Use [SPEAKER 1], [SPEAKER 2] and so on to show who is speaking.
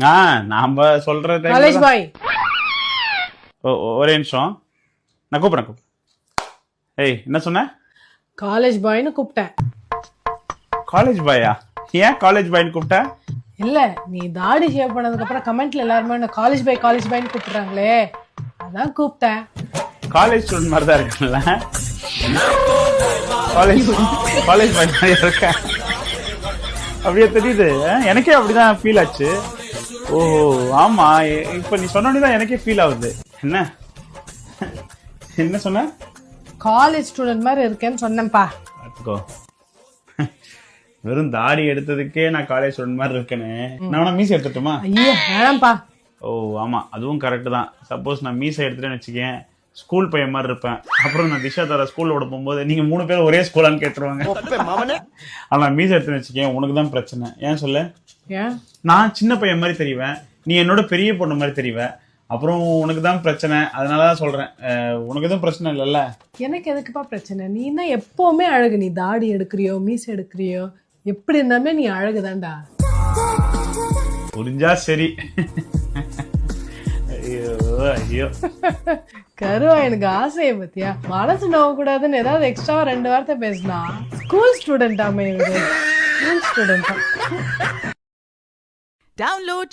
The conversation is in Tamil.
[SPEAKER 1] நாம சொல்ற
[SPEAKER 2] காலேஜ் பாய்.
[SPEAKER 1] ஒரே நிமிஷம், நான் கூப்பிடுறேன். ஏய், என்ன சொன்ன?
[SPEAKER 2] காலேஜ் பாய்னு கூப்பிட்டேன்.
[SPEAKER 1] காலேஜ் பாயா? ஏன் காலேஜ் பாய்னு கூப்பிட்ட?
[SPEAKER 2] இல்ல, நீ தாடி ஷேவ் பண்ணதுக்கு அப்புறம் கமெண்ட்ல எல்லாருமே என்ன காலேஜ் பாய்னு கூப்பிடுறாங்களே, அதான் கூப்பிட்டேன்.
[SPEAKER 1] காலேஜ் ஸ்டூடெண்ட் மாதிரி தான் இருக்குல்ல? காலேஜ் பாய் மாதிரி இருக்க அப்படியே தெரியுது. எனக்கே அப்படிதான் ஃபீல் ஆச்சு. ஓஹோ, ஆமா, இப்ப நீ சொன்னோன்னு எனக்கே ஃபீல் ஆகுது. என்ன சொன்ன?
[SPEAKER 2] காலேஜ் ஸ்டூடெண்ட் மாதிரி இருக்கேன்னு சொன்னேன்ப்பா.
[SPEAKER 1] வெறும் தாடி எடுத்ததுக்கே நான் காலேஜ் ஸ்டூடெண்ட் மாதிரி இருக்கேன்னு. நான் வேணா மீசை எடுத்துட்டுமா?
[SPEAKER 2] ஐயோ வேணாம்ப்பா.
[SPEAKER 1] ஓ ஆமா, அதுவும் கரெக்ட் தான். சப்போஸ் நான் மீசை எடுத்துட்டேன்னு வச்சுக்கேன், ஸ்கூல் பையன் மாதிரி இருப்பேன். அப்புறம் நான் திஷா தர ஸ்கூல்ல விட போகும்போது நீங்க 3 பேர் ஒரே ஸ்கூலான்னு கேட்டுருவாங்க. ஆனா மீசை எடுத்துன்னு வச்சுக்கேன், உனக்கு தான் பிரச்சனை. ஏன் சொல்ல? நான் சின்ன பையன் மாதிரி தெரிவேன், நீ என்னோட பெரிய பொண்ணு மாதிரி தெரிவேன். அப்புறம் உனக்கு தான் பிரச்சனை. அதனாலதான் சொல்றேன், உனக்கு எதுவும் பிரச்சனை இல்லைல்ல?
[SPEAKER 2] எனக்கு எதுக்குப்பா பிரச்சனை? நீ தான் எப்பவுமே அழகு. நீ தாடி எடுக்கிறியோ மீசை எடுக்கிறியோ, எப்படி இருந்தாலுமே நீ அழகுதான்டா.
[SPEAKER 1] புரிஞ்சா சரி. ஐயோ ஐயோ,
[SPEAKER 2] கருவா, எனக்கு ஆசையை பத்தியா? மனசு நோவ கூடாதுன்னு ஏதாவது எக்ஸ்ட்ரா 2 வார்த்தை பேசினா school student. School student.
[SPEAKER 3] Download